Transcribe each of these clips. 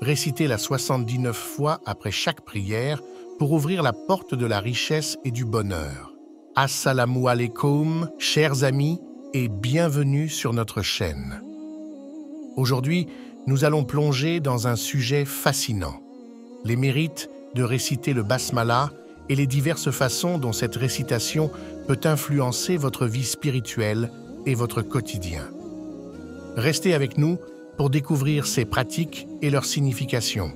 Récitez-la 79 fois après chaque prière pour ouvrir la porte de la richesse et du bonheur. Assalamu alaikum, chers amis, et bienvenue sur notre chaîne. Aujourd'hui, nous allons plonger dans un sujet fascinant, les mérites de réciter le basmala et les diverses façons dont cette récitation peut influencer votre vie spirituelle et votre quotidien. Restez avec nous pour découvrir ces pratiques et leur signification.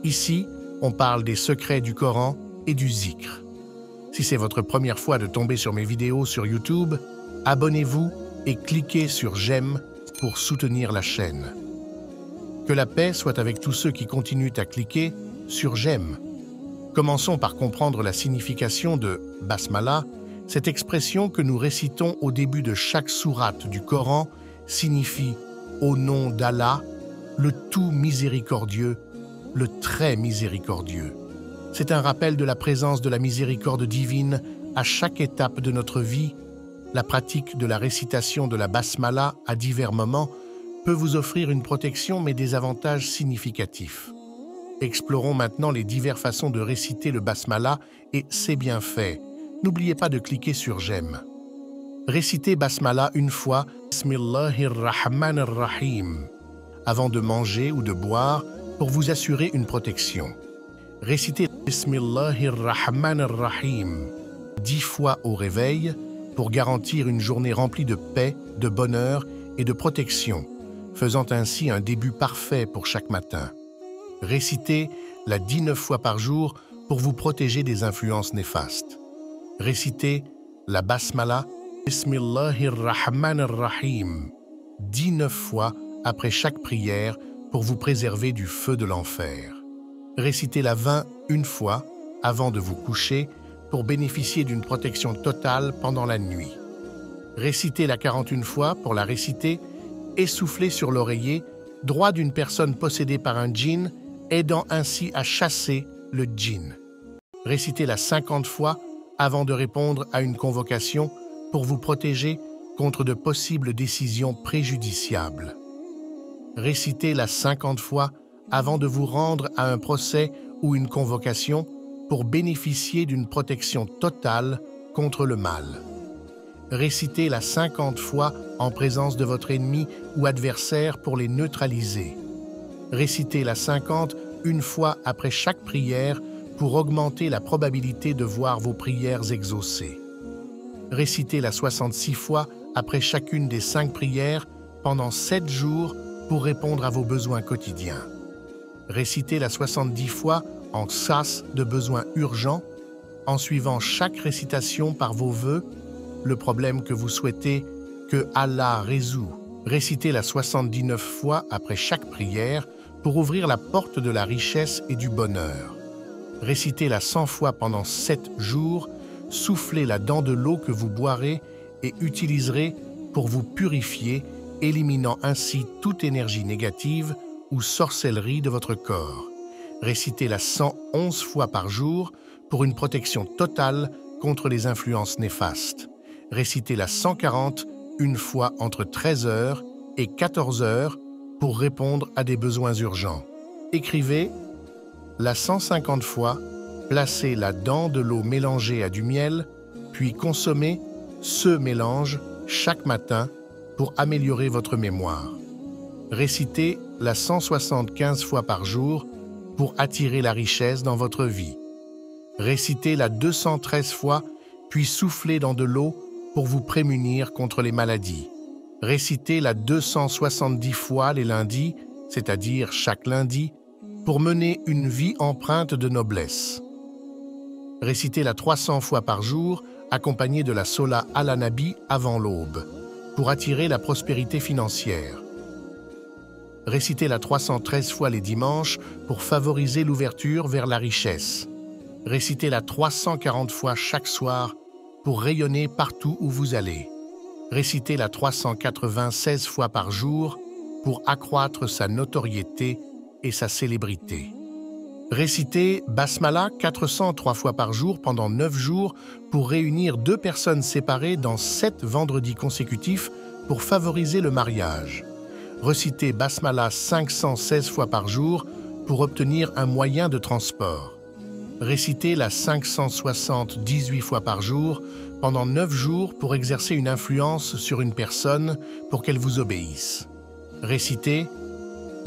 Ici, on parle des secrets du Coran et du zikr. Si c'est votre première fois de tomber sur mes vidéos sur YouTube, abonnez-vous et cliquez sur j'aime pour soutenir la chaîne. Que la paix soit avec tous ceux qui continuent à cliquer sur j'aime. Commençons par comprendre la signification de basmala. Cette expression que nous récitons au début de chaque sourate du Coran signifie « Au nom d'Allah, le tout miséricordieux, le très miséricordieux ». C'est un rappel de la présence de la miséricorde divine à chaque étape de notre vie. La pratique de la récitation de la basmala à divers moments peut vous offrir une protection mais des avantages significatifs. Explorons maintenant les diverses façons de réciter le basmala et ses bienfaits. N'oubliez pas de cliquer sur j'aime. Récitez basmala une fois, Bismillahirrahmanirrahim, avant de manger ou de boire pour vous assurer une protection. Récitez Bismillahirrahmanirrahim 10 fois au réveil pour garantir une journée remplie de paix, de bonheur et de protection, faisant ainsi un début parfait pour chaque matin. Récitez-la 19 fois par jour pour vous protéger des influences néfastes. Récitez la basmala Bismillahirrahmanirrahim 19 fois après chaque prière pour vous préserver du feu de l'enfer. Récitez-la 21 fois avant de vous coucher pour bénéficier d'une protection totale pendant la nuit. Récitez-la 41 fois pour la réciter essoufflée sur l'oreiller droit d'une personne possédée par un djinn, aidant ainsi à chasser le djinn. Récitez-la 50 fois avant de répondre à une convocation pour vous protéger contre de possibles décisions préjudiciables. Récitez-la 50 fois avant de vous rendre à un procès ou une convocation pour bénéficier d'une protection totale contre le mal. Récitez-la 50 fois en présence de votre ennemi ou adversaire pour les neutraliser. Récitez-la 50 une fois après chaque prière pour augmenter la probabilité de voir vos prières exaucées. Récitez-la 66 fois après chacune des 5 prières pendant 7 jours pour répondre à vos besoins quotidiens. Récitez-la 70 fois en sas de besoins urgents, en suivant chaque récitation par vos vœux, le problème que vous souhaitez que Allah résout. Récitez-la 79 fois après chaque prière pour ouvrir la porte de la richesse et du bonheur. Récitez-la 100 fois pendant 7 jours, soufflez-la dans de l'eau que vous boirez et utiliserez pour vous purifier, éliminant ainsi toute énergie négative ou sorcellerie de votre corps. Récitez-la 111 fois par jour pour une protection totale contre les influences néfastes. Récitez-la 140 une fois entre 13h et 14h pour répondre à des besoins urgents. Écrivez-la 150 fois, placez-la dans de l'eau mélangée à du miel, puis consommez ce mélange chaque matin pour améliorer votre mémoire. Récitez-la 175 fois par jour pour attirer la richesse dans votre vie. Récitez-la 213 fois, puis soufflez dans de l'eau pour vous prémunir contre les maladies. Récitez-la 270 fois les lundis, c'est-à-dire chaque lundi, pour mener une vie empreinte de noblesse. Récitez-la 300 fois par jour, accompagnée de la Sola ala Nabi avant l'aube, pour attirer la prospérité financière. Récitez-la 313 fois les dimanches pour favoriser l'ouverture vers la richesse. Récitez-la 340 fois chaque soir pour rayonner partout où vous allez. Récitez-la 396 fois par jour pour accroître sa notoriété et sa célébrité. Récitez Basmala 403 fois par jour pendant 9 jours pour réunir 2 personnes séparées dans 7 vendredis consécutifs pour favoriser le mariage. Recitez Basmala 516 fois par jour pour obtenir un moyen de transport. Récitez la 560 18 fois par jour pendant 9 jours pour exercer une influence sur une personne pour qu'elle vous obéisse. Récitez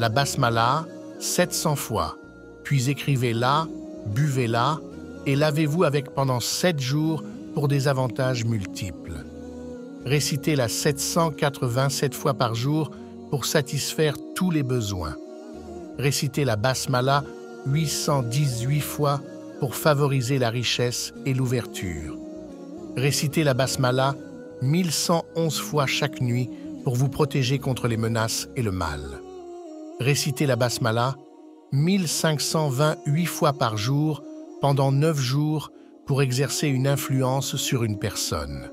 la basmala 700 fois, puis écrivez-la, buvez-la et lavez-vous avec pendant 7 jours pour des avantages multiples. Récitez la 787 fois par jour pour satisfaire tous les besoins. Récitez la basmala 818 fois pour favoriser la richesse et l'ouverture. Récitez la basmala 1111 fois chaque nuit pour vous protéger contre les menaces et le mal. Récitez la basmala 1528 fois par jour pendant 9 jours pour exercer une influence sur une personne.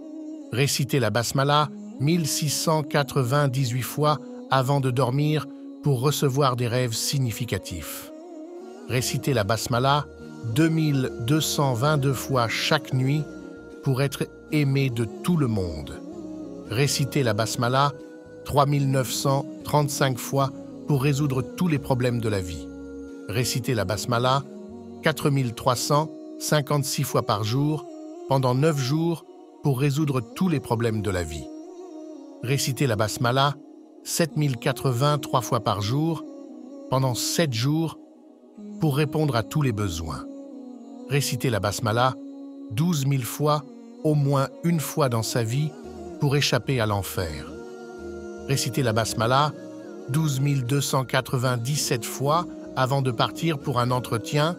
Récitez la basmala 1698 fois avant de dormir pour recevoir des rêves significatifs. Récitez la basmala 2222 fois chaque nuit pour être aimé de tout le monde. Récitez la basmala 3935 fois pour résoudre tous les problèmes de la vie. Récitez la basmala 4356 fois par jour pendant 9 jours pour résoudre tous les problèmes de la vie. Récitez la basmala 7083 fois par jour pendant 7 jours pour répondre à tous les besoins. Récitez la basmala 12 000 fois, au moins une fois dans sa vie, pour échapper à l'enfer. Récitez la basmala 12 297 fois avant de partir pour un entretien,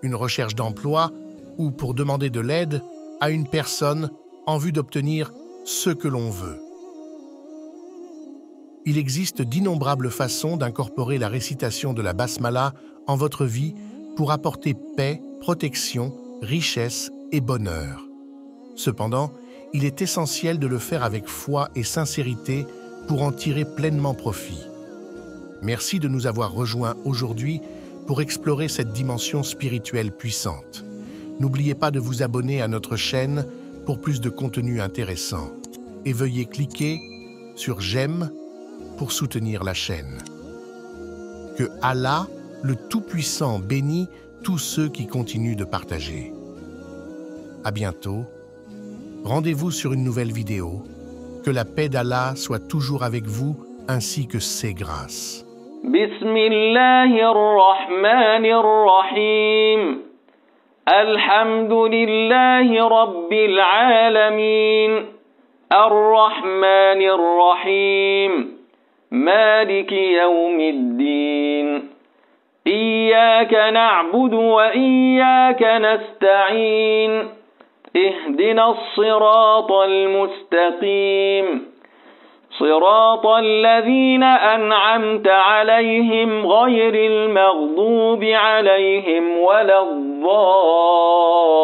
une recherche d'emploi ou pour demander de l'aide à une personne en vue d'obtenir ce que l'on veut. Il existe d'innombrables façons d'incorporer la récitation de la basmala en votre vie pour apporter paix, protection, richesse et bonheur. Cependant, il est essentiel de le faire avec foi et sincérité pour en tirer pleinement profit. Merci de nous avoir rejoints aujourd'hui pour explorer cette dimension spirituelle puissante. N'oubliez pas de vous abonner à notre chaîne pour plus de contenu intéressant et veuillez cliquer sur « J'aime » pour soutenir la chaîne. Que Allah, le Tout-Puissant, bénisse tous ceux qui continuent de partager. À bientôt. Rendez-vous sur une nouvelle vidéo. Que la paix d'Allah soit toujours avec vous ainsi que ses grâces. Bismillahirrahmanirrahim. Alhamdulillahi Rabbil Alamin. Ar-Rahmanir-Rahim. مالك يوم الدين إياك نعبد وإياك نستعين اهدنا الصراط المستقيم صراط الذين أنعمت عليهم غير المغضوب عليهم ولا الضالين